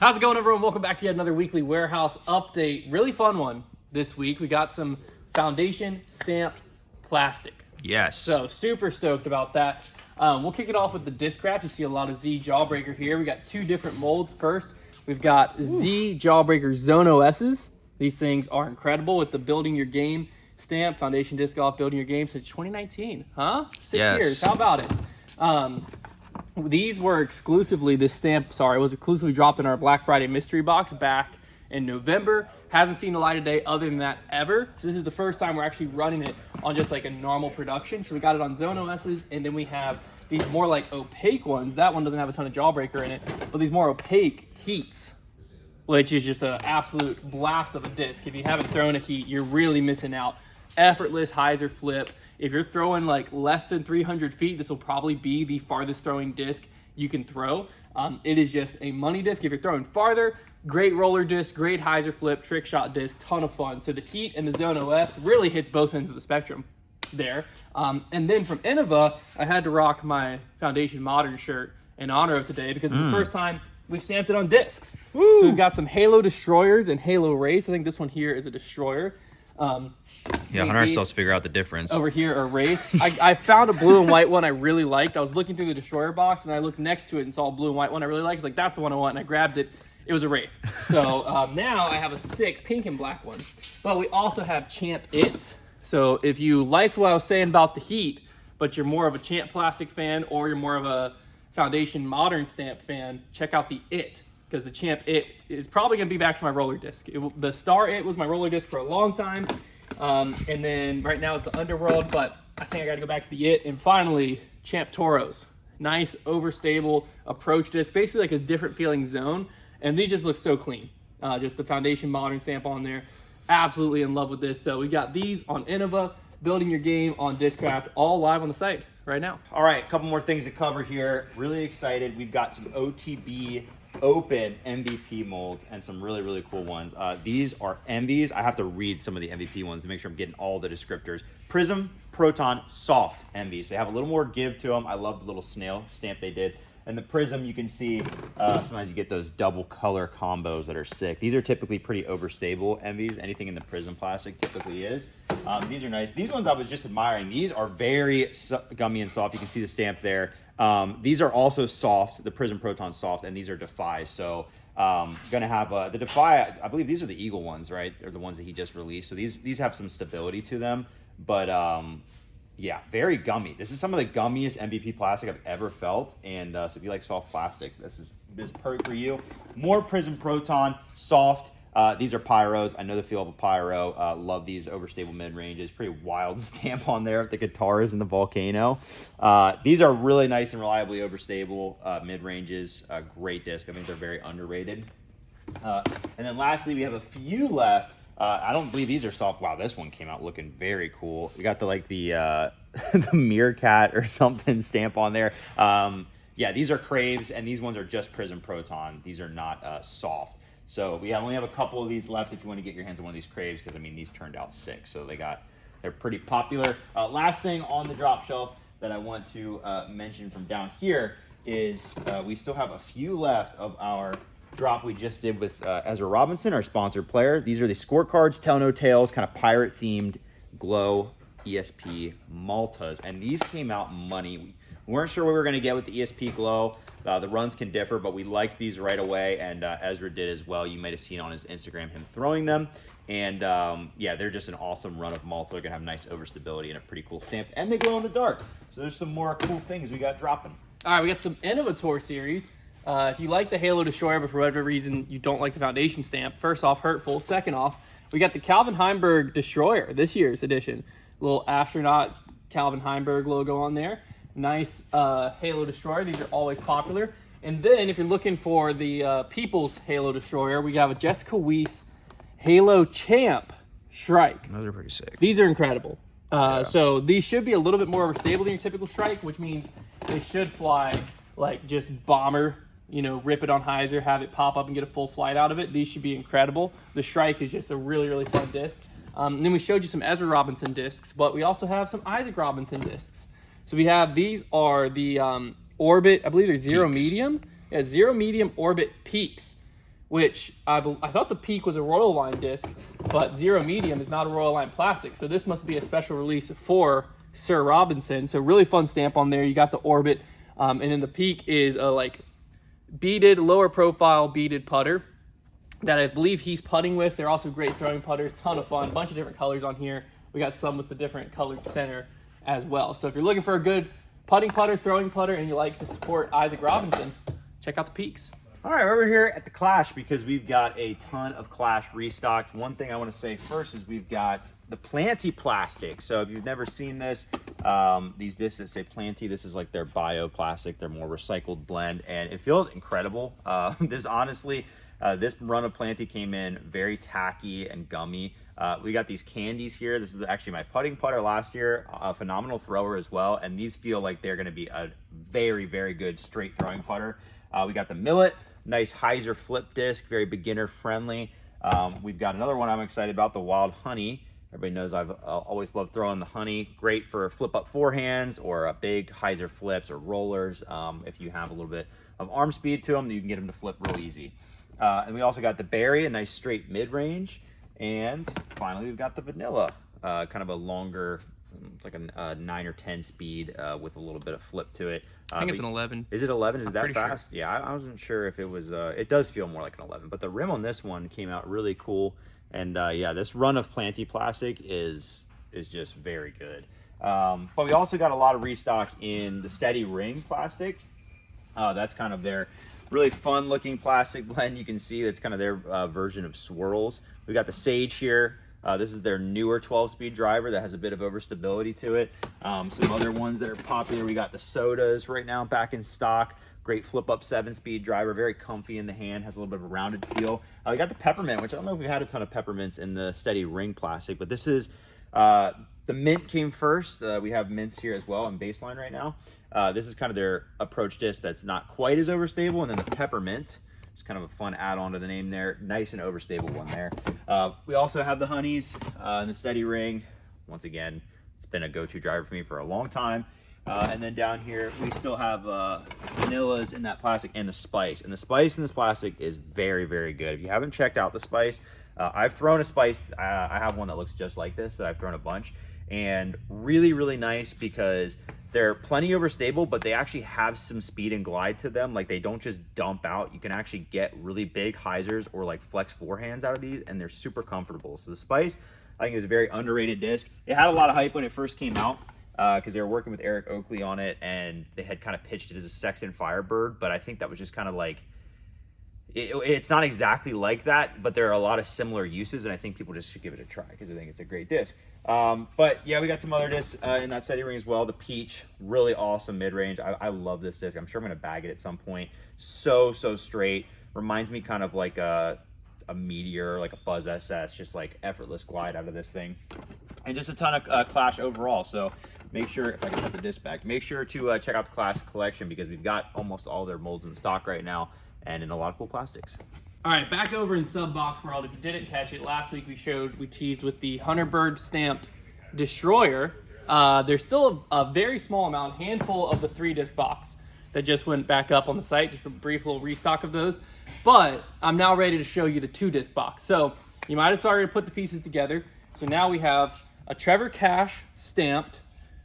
How's it going, everyone? Welcome back to yet another weekly warehouse update. Really fun one this week. We got some foundation stamped plastic. Yes. So super stoked about that. We'll kick it off with the Discraft. You see a lot of Z Jawbreaker here. We got two different molds. First, we've got Z Jawbreaker Zone OSs. These things are incredible with the Building Your Game stamp, Foundation Disc Golf Building Your Game since 2019. Huh? 6 years. How about it? These were exclusively, this stamp, was exclusively dropped in our Black Friday mystery box back in November. Hasn't seen the light of day other than that ever. So this is the first time we're actually running it on just like a normal production. So we got it on Zone OSs, and then we have these more like opaque ones. That one doesn't have a ton of Jawbreaker in it, but these more opaque heats, which is just an absolute blast of a disc. If you haven't thrown a heat, you're really missing out. Effortless hyzer flip. If you're throwing like less than 300 feet, this will probably be the farthest throwing disc you can throw. It is just a money disc. If you're throwing farther, great roller disc, great hyzer flip, trick shot disc, ton of fun. So the heat and the Zone OS really hits both ends of the spectrum there. And then from Innova, I had to rock my Foundation Modern shirt in honor of today because it's the first time we've stamped it on discs. So we've got some Halo Destroyers and Halo Wraiths. I think this one here is a Destroyer. Hunter still has to figure out the difference. Over here are Wraiths. I found a blue and white one I really liked. I was looking through the Destroyer box, and I looked next to it and saw a blue and white one I really liked. I was like, that's the one I want, and I grabbed it. It was a Wraith. So now I have a sick pink and black one. But we also have Champ It's. So if you liked what I was saying about the heat, but you're more of a Champ Plastic fan or you're more of a Foundation Modern Stamp fan, check out the It. Because the Champ It is probably going to be back to my roller disc. The Star It was my roller disc for a long time. And then right now it's the Underworld, but I think I got to go back to the It. And finally, Champ Toros. Nice, overstable approach disc. Basically like a different feeling zone. And these just look so clean. Just the Foundation Modern stamp on there. Absolutely in love with this. So we got these on Innova, Building Your Game on Discraft, all live on the site right now. All right, a couple more things to cover here. Really excited. We've got some OTB Open MVP molds and some really, really cool ones. These are MVs. I have to read some of the MVP ones to make sure I'm getting all the descriptors. Prism, Proton, Soft MVs. They have a little more give to them. I love the little snail stamp they did. And the Prism, you can see sometimes you get those double color combos that are sick. These are typically pretty overstable MVs. Anything in the Prism plastic typically is. These are nice. These ones I was just admiring. These are very gummy and soft. You can see the stamp there. These are also soft, the Prism Proton soft, and these are Defy. So gonna have the Defy, I believe these are the Eagle ones, right? They're the ones that he just released. So these have some stability to them, but yeah, very gummy. This is some of the gummiest MVP plastic I've ever felt. And so if you like soft plastic, this is perfect for you. More Prism Proton, soft. These are Pyros. I know the feel of a Pyro. Love these overstable mid-ranges. Pretty wild stamp on there with the guitars and the volcano. These are really nice and reliably overstable mid-ranges. Great disc. I think they're very underrated. And then lastly, we have a few left. I don't believe these are soft. Wow, this one came out looking very cool. We got the the Meerkat or something stamp on there. Yeah, these are Craves, and these ones are just Prism Proton. These are not soft. So we only have a couple of these left if you want to get your hands on one of these Craves, because I mean these turned out sick. So they're pretty popular. Last thing on the drop shelf that I want to mention from down here is we still have a few left of our drop we just did with Ezra Robinson, our sponsored player. These are the scorecards, Tell No Tales, kind of pirate themed glow ESP Maltas, and these came out money. We weren't sure what we were going to get with the ESP glow. The runs can differ, but we liked these right away, and Ezra did as well. You might have seen on his Instagram him throwing them, and yeah, they're just an awesome run of Malta. They're going to have nice overstability and a pretty cool stamp, and they glow in the dark. So there's some more cool things we got dropping. All right, we got some Innovator series. If you like the Halo Destroyer, but for whatever reason you don't like the Foundation stamp, first off, hurtful. Second off, we got the Calvin Heimberg Destroyer, this year's edition. Little astronaut Calvin Heimberg logo on there. Nice Halo Destroyer. These are always popular. And then if you're looking for the People's Halo Destroyer, we have a Jessica Weiss Halo Champ Shrike. Those are pretty sick. These are incredible. So these should be a little bit more overstable than your typical Shrike, which means they should fly like just bomber, you know, rip it on hyzer, have it pop up and get a full flight out of it. These should be incredible. The Shrike is just a really, really fun disc. And then we showed you some Ezra Robinson discs, but we also have some Isaac Robinson discs. So we have, these are the Orbit, I believe they're Zero Peaks. Medium. Yeah, Zero Medium Orbit Peaks. which I thought the Peak was a Royal Line disc, but Zero Medium is not a Royal Line plastic. So this must be a special release for Sir Robinson. So really fun stamp on there. You got the Orbit, and then the Peak is a like beaded, lower profile beaded putter that I believe he's putting with. They're also great throwing putters, ton of fun, bunch of different colors on here. We got some with the different colored center as well. So if you're looking for a good putting putter, throwing putter, and you like to support Isaac Robinson, check out the Peaks. All right, we're over here at the Clash because we've got a ton of Clash restocked. One thing I want to say first is we've got the Planty plastic. So if you've never seen this, these discs that say Planty, this is like their bioplastic, their more recycled blend, and it feels incredible. This honestly, this run of Planty came in very tacky and gummy. We got these candies here. This is actually my putting putter last year, a phenomenal thrower as well, and these feel like they're going to be a very, very good straight throwing putter. We got the Millet. Nice hyzer flip disc, very beginner friendly. We've got another one I'm excited about, the Wild Honey. Everybody knows I've always loved throwing the Honey. Great for flip up forehands or big hyzer flips or rollers. If you have a little bit of arm speed to them, you can get them to flip real easy. And we also got the Berry, a nice straight mid-range. And finally, we've got the Vanilla, kind of a longer, it's like a 9 or 10 speed with a little bit of flip to it. I think it's an 11. Is it 11? Is it that fast? Sure. Yeah, I wasn't sure if it was. It does feel more like an 11, but the rim on this one came out really cool. And yeah, this run of Planty plastic is just very good. But we also got a lot of restock in the Steady Ring plastic. That's kind of their really fun looking plastic blend. You can see that's kind of their version of Swirls. We got the Sage here. This is their newer 12-speed driver that has a bit of overstability to it. Some other ones that are popular, we got the Sodas right now back in stock. Great flip-up 7-speed driver, very comfy in the hand, has a little bit of a rounded feel. We got the Peppermint, which I don't know if we've had a ton of Peppermints in the Steady Ring plastic, but this is, the Mint came first. We have Mints here as well on baseline right now. This is kind of their approach disc that's not quite as overstable, and then the Peppermint. It's kind of a fun add-on to the name there. Nice and overstable one there. We also have the Honeys and the Steady Ring. Once again, it's been a go-to driver for me for a long time. And then down here, we still have Vanillas in that plastic and the Spice. And the Spice in this plastic is very, very good. If you haven't checked out the Spice, I've thrown a Spice. I have one that looks just like this that I've thrown a bunch. And really, really nice because they're plenty overstable, but they actually have some speed and glide to them. Like they don't just dump out. You can actually get really big hyzers or like flex forehands out of these, and they're super comfortable. So the Spice, I think, is a very underrated disc. It had a lot of hype when it first came out because they were working with Eric Oakley on it, and they had kind of pitched it as a Sexton Firebird, but I think that was just kind of like, it's not exactly like that, but there are a lot of similar uses, and I think people just should give it a try because I think it's a great disc. But yeah, we got some other discs in that Steady Ring as well. The Peach, really awesome mid-range. I love this disc. I'm sure I'm going to bag it at some point. So straight. Reminds me kind of like a Meteor, like a Buzz SS, just like effortless glide out of this thing. And just a ton of Clash overall. So make sure, if I can put the disc back, make sure to check out the Clash collection because we've got almost all their molds in stock right now and in a lot of cool plastics. All right, back over in Sub Box World. If you didn't catch it, last week we teased with the Hunterbird stamped Destroyer. There's still a very small amount, handful of the 3-disc box that just went back up on the site. Just a brief little restock of those. But I'm now ready to show you the 2-disc box. So you might have started to put the pieces together. So now we have a Trevor Cash stamped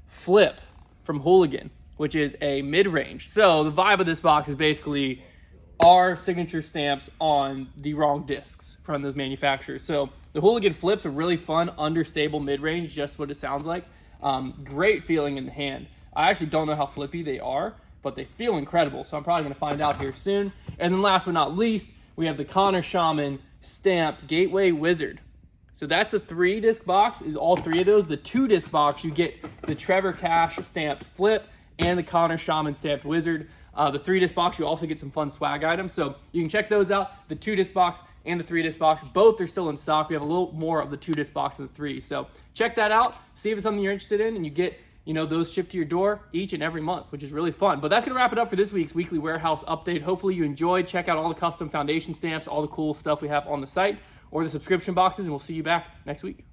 Flip from Hooligan, which is a mid-range. So the vibe of this box is basically our signature stamps on the wrong discs from those manufacturers. So the Hooligan Flips are really fun, understable mid-range, just what it sounds like. Great feeling in the hand. I actually don't know how flippy they are, but they feel incredible. So I'm probably going to find out here soon. And then last but not least, we have the Connor Shaman stamped Gateway Wizard. So that's the 3-disc box, is all 3 of those. The 2-disc box, you get the Trevor Cash stamped Flip and the Connor Shaman stamped Wizard. The 3-disc box, you also get some fun swag items. So you can check those out. The 2-disc box and the 3-disc box, both are still in stock. We have a little more of the 2-disc box than the 3. So check that out. See if it's something you're interested in, and you get, those shipped to your door each and every month, which is really fun. But that's going to wrap it up for this week's weekly warehouse update. Hopefully you enjoyed. Check out all the custom foundation stamps, all the cool stuff we have on the site, or the subscription boxes, and we'll see you back next week.